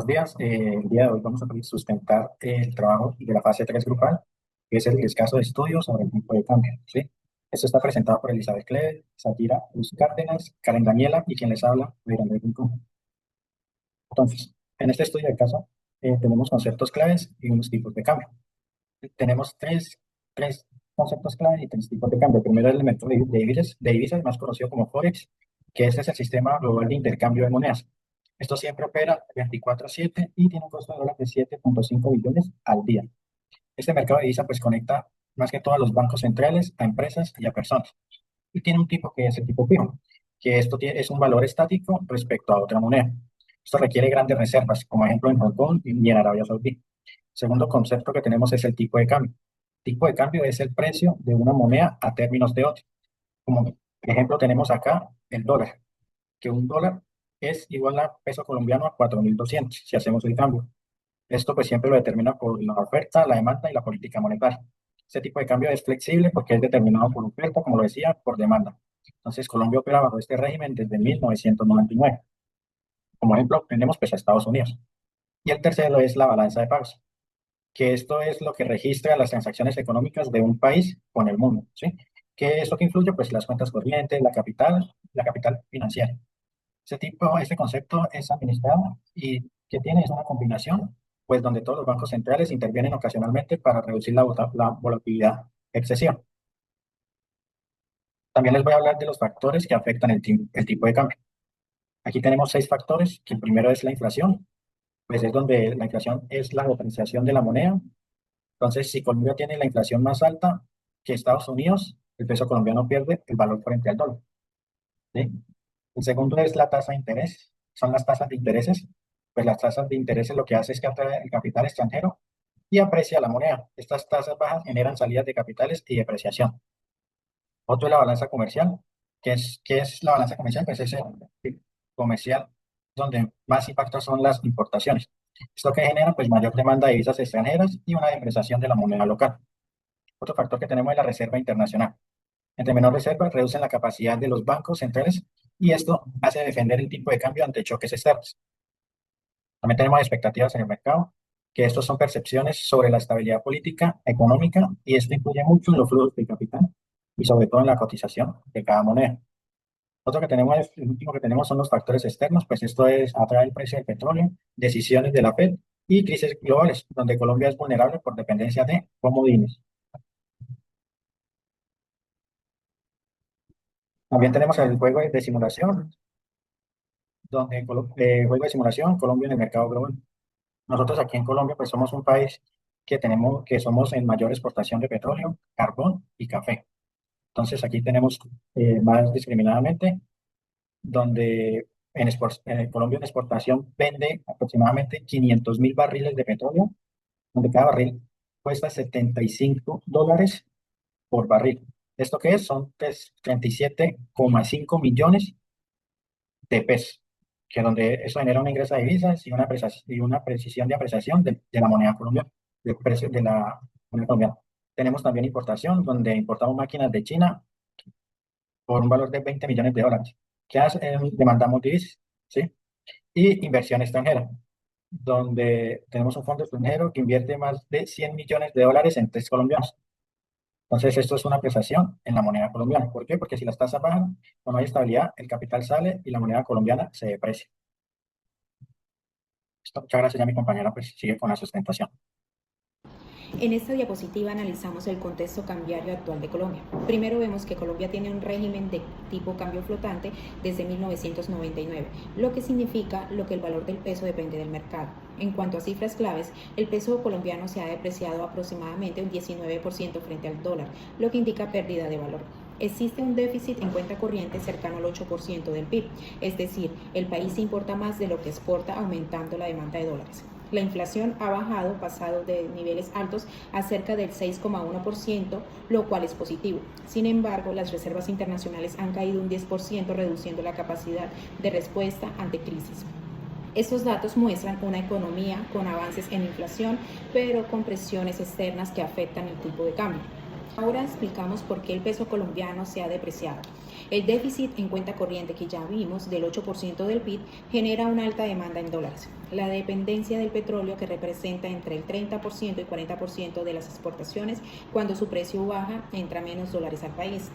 Buenos días. El día de hoy vamos a sustentar el trabajo de la fase 3 grupal, que es el escaso de estudios sobre el tipo de cambio, ¿sí? Esto está presentado por Elizabeth Cleve, Satira Luz Cárdenas, Karen Daniela y quien les habla, Miranda Rincón. Entonces, en este estudio de caso, tenemos conceptos claves y unos tipos de cambio. Tenemos tres conceptos claves y tres tipos de cambio. El primero es el mercado de divisas, más conocido como Forex, que este es el sistema global de intercambio de monedas. Esto siempre opera 24/7 y tiene un costo de dólar de 7,5 billones al día. Este mercado de divisas pues conecta más que todo a los bancos centrales, a empresas y a personas. Y tiene un tipo que es el tipo fijo, que es un valor estático respecto a otra moneda. Esto requiere grandes reservas, como ejemplo en Hong Kong y en Arabia Saudí. Segundo concepto que tenemos es el tipo de cambio. Tipo de cambio es el precio de una moneda a términos de otra. Como ejemplo tenemos acá el dólar, que un dólar es igual a peso colombiano a 4.200 si hacemos el cambio. Esto pues siempre lo determina por la oferta, la demanda y la política monetaria. Este tipo de cambio es flexible porque es determinado por oferta, como lo decía, por demanda. Entonces Colombia opera bajo este régimen desde 1999. Como ejemplo tenemos pues a Estados Unidos. Y el tercero es la balanza de pagos, que esto es lo que registra las transacciones económicas de un país con el mundo, ¿sí? ¿Qué es lo que influye? Pues las cuentas corrientes, la capital financiera. Este concepto es administrado y que tiene es una combinación, pues donde todos los bancos centrales intervienen ocasionalmente para reducir la volatilidad excesiva. También les voy a hablar de los factores que afectan el tipo de cambio. Aquí tenemos 6 factores, que el primero es la inflación, pues es donde la inflación es la depreciación de la moneda. Entonces, si Colombia tiene la inflación más alta que Estados Unidos, el peso colombiano pierde el valor frente al dólar, ¿sí? El segundo es la tasa de interés, son las tasas de intereses. Pues las tasas de intereses lo que hace es que atrae el capital extranjero y aprecia la moneda. Estas tasas bajas generan salidas de capitales y depreciación. Otro es la balanza comercial. ¿Qué es la balanza comercial? Pues es el comercial donde más impacto son las importaciones. Esto que genera pues mayor demanda de divisas extranjeras y una depreciación de la moneda local. Otro factor que tenemos es la reserva internacional. Entre menor reserva, reducen la capacidad de los bancos centrales y esto hace defender el tipo de cambio ante choques externos. También tenemos expectativas en el mercado, que estos son percepciones sobre la estabilidad política, económica, y esto influye mucho en los flujos de capital y sobre todo en la cotización de cada moneda. El último que tenemos son los factores externos, pues esto es atrae el precio del petróleo, decisiones de la Fed y crisis globales, donde Colombia es vulnerable por dependencia de comodines. También tenemos el juego de simulación, juego de simulación, Colombia en el mercado global. Nosotros aquí en Colombia, pues somos un país que somos en mayor exportación de petróleo, carbón y café. Entonces aquí tenemos más discriminadamente, donde Colombia en exportación vende aproximadamente 500.000 barriles de petróleo, donde cada barril cuesta $75 por barril. ¿Esto qué es? Son 37,5 millones de pesos, que donde eso genera un ingreso de divisas y una precisión de apreciación de la moneda colombiana, del precio de la moneda colombiana. Tenemos también importación, donde importamos máquinas de China por un valor de 20 millones de dólares. ¿Qué hace? Demandamos divisas, ¿sí? Y inversión extranjera, donde tenemos un fondo extranjero que invierte más de 100 millones de dólares en tres colombianos. Entonces, esto es una apreciación en la moneda colombiana. ¿Por qué? Porque si las tasas bajan o no hay estabilidad, el capital sale y la moneda colombiana se deprecia. Muchas gracias, ya mi compañera pues sigue con la sustentación. En esta diapositiva analizamos el contexto cambiario actual de Colombia. Primero vemos que Colombia tiene un régimen de tipo cambio flotante desde 1999, lo que significa que el valor del peso depende del mercado. En cuanto a cifras claves, el peso colombiano se ha depreciado aproximadamente un 19% frente al dólar, lo que indica pérdida de valor. Existe un déficit en cuenta corriente cercano al 8% del PIB, es decir, el país importa más de lo que exporta, aumentando la demanda de dólares. La inflación ha bajado, pasado de niveles altos a cerca del 6,1%, lo cual es positivo. Sin embargo, las reservas internacionales han caído un 10%, reduciendo la capacidad de respuesta ante crisis. Estos datos muestran una economía con avances en inflación, pero con presiones externas que afectan el tipo de cambio. Ahora explicamos por qué el peso colombiano se ha depreciado. El déficit en cuenta corriente que ya vimos del 8% del PIB genera una alta demanda en dólares. la dependencia del petróleo, que representa entre el 30% y 40% de las exportaciones. Cuando su precio baja, entra menos dólares al país.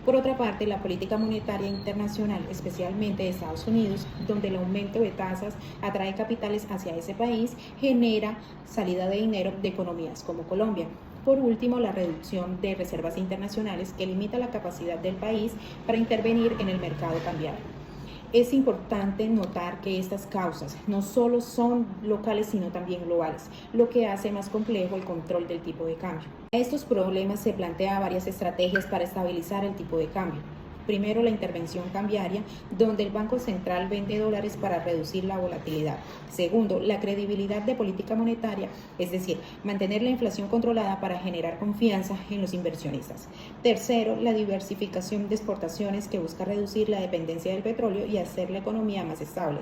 Por otra parte, la política monetaria internacional, especialmente de Estados Unidos, donde el aumento de tasas atrae capitales hacia ese país, genera salida de dinero de economías como Colombia. Por último, la reducción de reservas internacionales, que limita la capacidad del país para intervenir en el mercado cambiario. Es importante notar que estas causas no solo son locales, sino también globales, lo que hace más complejo el control del tipo de cambio. A estos problemas se plantean varias estrategias para estabilizar el tipo de cambio. Primero, la intervención cambiaria, donde el Banco Central vende dólares para reducir la volatilidad. Segundo, la credibilidad de política monetaria, es decir, mantener la inflación controlada para generar confianza en los inversionistas. Tercero, la diversificación de exportaciones, que busca reducir la dependencia del petróleo y hacer la economía más estable.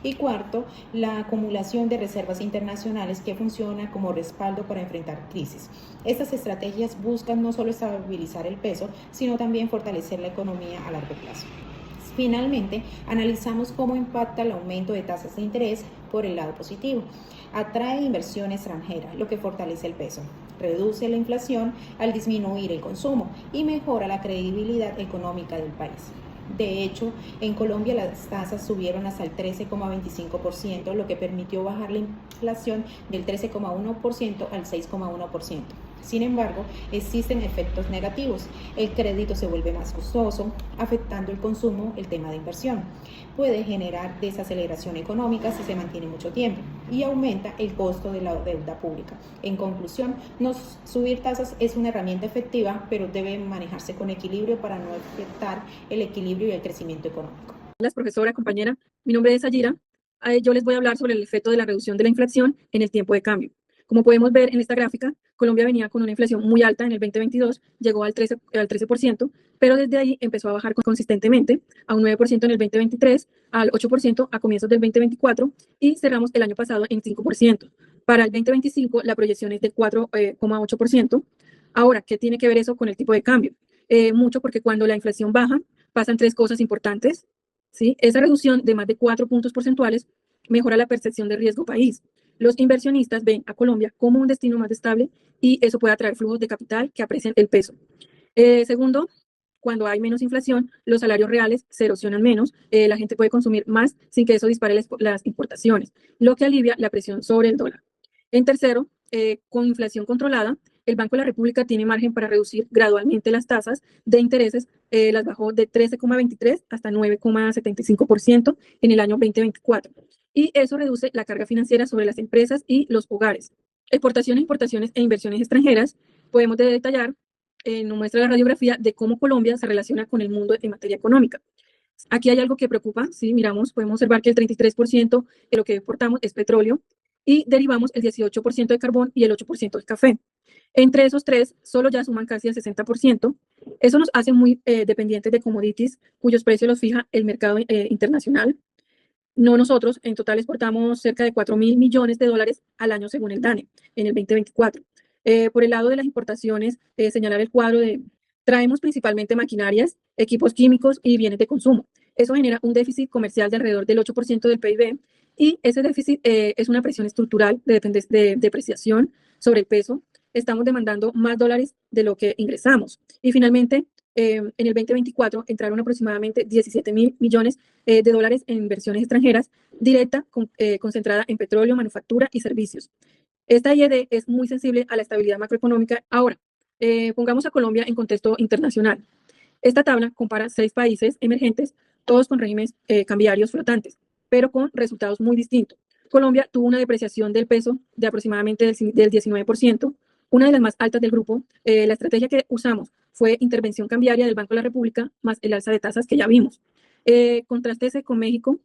Y cuarto, la acumulación de reservas internacionales, que funciona como respaldo para enfrentar crisis. Estas estrategias buscan no solo estabilizar el peso, sino también fortalecer la economía a largo plazo. Finalmente, analizamos cómo impacta el aumento de tasas de interés por el lado positivo. Atrae inversión extranjera, lo que fortalece el peso. Reduce la inflación al disminuir el consumo y mejora la credibilidad económica del país. De hecho, en Colombia las tasas subieron hasta el 13,25%, lo que permitió bajar la inflación del 13,1% al 6,1%. Sin embargo, existen efectos negativos. El crédito se vuelve más costoso, afectando el consumo, el tema de inversión. Puede generar desaceleración económica si se mantiene mucho tiempo y aumenta el costo de la deuda pública. En conclusión, subir tasas es una herramienta efectiva, pero debe manejarse con equilibrio para no afectar el equilibrio y el crecimiento económico. Hola, profesora, compañera. Mi nombre es Ayira. Yo les voy a hablar sobre el efecto de la reducción de la inflación en el tiempo de cambio. Como podemos ver en esta gráfica, Colombia venía con una inflación muy alta en el 2022, llegó al 13%, pero desde ahí empezó a bajar consistentemente a un 9% en el 2023, al 8% a comienzos del 2024 y cerramos el año pasado en 5%. Para el 2025 la proyección es del 4,8%. Ahora, ¿qué tiene que ver eso con el tipo de cambio? Mucho, porque cuando la inflación baja, pasan tres cosas importantes, ¿sí? Esa reducción de más de 4 puntos porcentuales mejora la percepción de riesgo país. Los inversionistas ven a Colombia como un destino más estable y eso puede atraer flujos de capital que aprecian el peso. Segundo, cuando hay menos inflación, los salarios reales se erosionan menos, la gente puede consumir más sin que eso dispare las importaciones, lo que alivia la presión sobre el dólar. En tercero, con inflación controlada, el Banco de la República tiene margen para reducir gradualmente las tasas de intereses, las bajó de 13,23 hasta 9,75% en el año 2024. Y eso reduce la carga financiera sobre las empresas y los hogares. Exportaciones, importaciones e inversiones extranjeras, podemos detallar, nos muestra la radiografía de cómo Colombia se relaciona con el mundo en materia económica. Aquí hay algo que preocupa, si miramos, podemos observar que el 33% de lo que exportamos es petróleo y derivamos el 18% de carbón y el 8% de café. Entre esos tres, solo ya suman casi el 60%. Eso nos hace muy dependientes de commodities cuyos precios los fija el mercado internacional. No nosotros, en total exportamos cerca de 4.000 millones de dólares al año según el DANE en el 2024. Por el lado de las importaciones, señalar el cuadro de traemos principalmente maquinarias, equipos químicos y bienes de consumo. Eso genera un déficit comercial de alrededor del 8% del PIB y ese déficit es una presión estructural de depreciación sobre el peso. Estamos demandando más dólares de lo que ingresamos. Y finalmente, en el 2024 entraron aproximadamente 17.000 millones de dólares en inversiones extranjeras directa, concentrada en petróleo, manufactura y servicios. Esta IED es muy sensible a la estabilidad macroeconómica. Ahora, pongamos a Colombia en contexto internacional. Esta tabla compara 6 países emergentes, todos con regímenes cambiarios flotantes, pero con resultados muy distintos. Colombia tuvo una depreciación del peso de aproximadamente del 19%, una de las más altas del grupo. La estrategia que usamos fue intervención cambiaria del Banco de la República más el alza de tasas que ya vimos. Contrastese con México,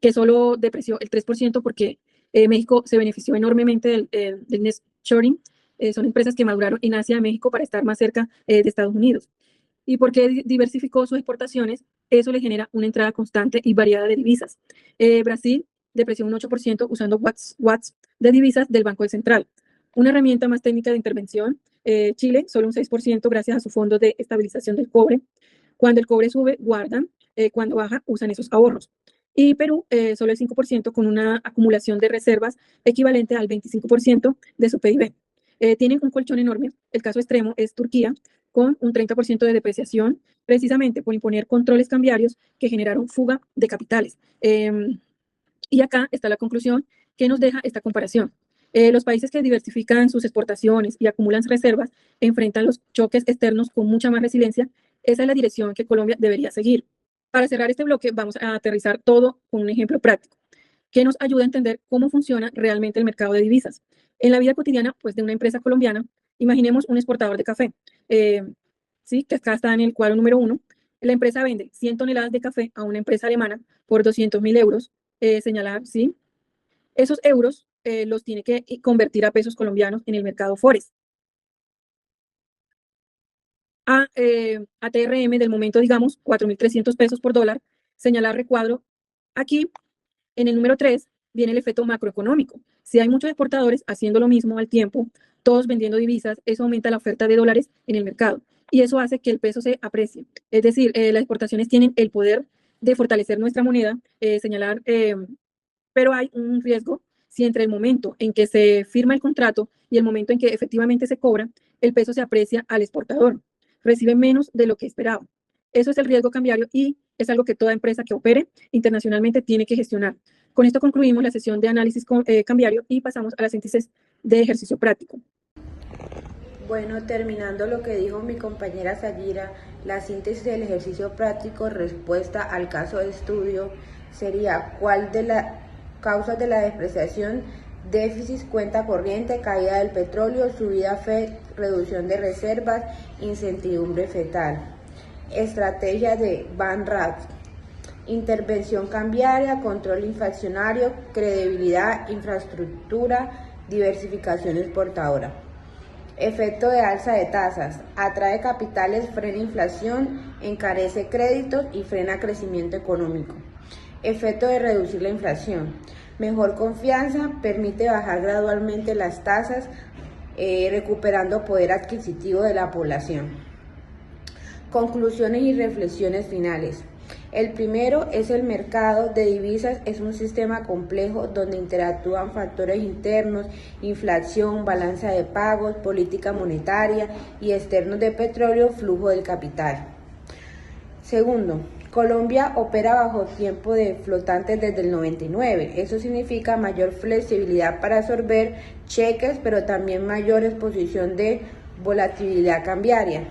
que solo depreció el 3% porque México se benefició enormemente del nearshoring. Son empresas que maduraron en Asia, México, para estar más cerca de Estados Unidos. ¿Y porque diversificó sus exportaciones? Eso le genera una entrada constante y variada de divisas. Brasil depreció un 8% usando watts de divisas del Banco Central. Una herramienta más técnica de intervención. Chile, solo un 6% gracias a su fondo de estabilización del cobre. Cuando el cobre sube, guardan. Cuando baja, usan esos ahorros. y Perú solo el 5% con una acumulación de reservas equivalente al 25% de su PIB. Tienen un colchón enorme. El caso extremo es Turquía, con un 30% de depreciación, precisamente por imponer controles cambiarios que generaron fuga de capitales. Y acá está la conclusión que nos deja esta comparación. Los países que diversifican sus exportaciones y acumulan reservas enfrentan los choques externos con mucha más resiliencia. Esa es la dirección que Colombia debería seguir. Para cerrar este bloque, vamos a aterrizar todo con un ejemplo práctico que nos ayuda a entender cómo funciona realmente el mercado de divisas. En la vida cotidiana, pues, de una empresa colombiana, imaginemos un exportador de café, ¿sí? Que acá está en el cuadro número 1. La empresa vende 100 toneladas de café a una empresa alemana por 200.000 euros. Señalar, ¿sí? Esos euros los tiene que convertir a pesos colombianos en el mercado Forex. A TRM del momento, digamos, 4.300 pesos por dólar. Señalar recuadro. Aquí, en el número 3, viene el efecto macroeconómico. Si hay muchos exportadores haciendo lo mismo al tiempo, todos vendiendo divisas, eso aumenta la oferta de dólares en el mercado. Y eso hace que el peso se aprecie. Es decir, las exportaciones tienen el poder de fortalecer nuestra moneda. Señalar, pero hay un riesgo si entre el momento en que se firma el contrato y el momento en que efectivamente se cobra, el peso se aprecia al exportador. Recibe menos de lo que esperaba. Eso es el riesgo cambiario y es algo que toda empresa que opere internacionalmente tiene que gestionar. Con esto concluimos la sesión de análisis cambiario y pasamos a la síntesis de ejercicio práctico. Bueno, terminando lo que dijo mi compañera Sayira, la síntesis del ejercicio práctico respuesta al caso de estudio sería: ¿cuál de las causas de la depreciación? Déficit, cuenta corriente, caída del petróleo, subida FED, reducción de reservas, incertidumbre fetal. Estrategia de Van Rath: intervención cambiaria, control inflacionario, credibilidad, infraestructura, diversificación exportadora. Efecto de alza de tasas: atrae capitales, frena inflación, encarece créditos y frena crecimiento económico. Efecto de reducir la inflación: mejor confianza, permite bajar gradualmente las tasas, recuperando poder adquisitivo de la población. Conclusiones y reflexiones finales. El primero es: el mercado de divisas es un sistema complejo donde interactúan factores internos, inflación, balanza de pagos, política monetaria y externos de petróleo, flujo del capital. Segundo, Colombia opera bajo tiempo de flotantes desde el 99. Eso significa mayor flexibilidad para absorber cheques, pero también mayor exposición de volatilidad cambiaria.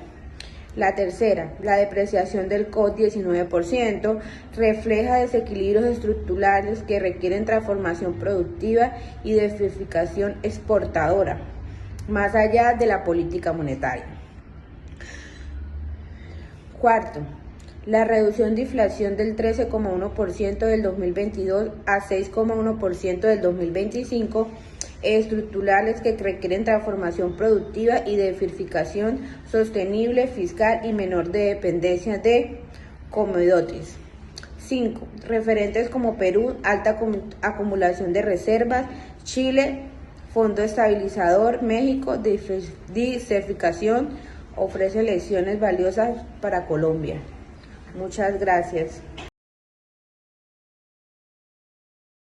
La tercera, la depreciación del COT 19%, refleja desequilibrios estructurales que requieren transformación productiva y diversificación exportadora, más allá de la política monetaria. Cuarto, la reducción de inflación del 13,1% del 2022 a 6,1% del 2025, estructurales que requieren transformación productiva y diversificación sostenible, fiscal y menor de dependencia de commodities. 5. Referentes como Perú, alta acumulación de reservas, Chile, fondo estabilizador, México, diversificación, ofrece lecciones valiosas para Colombia. Muchas gracias.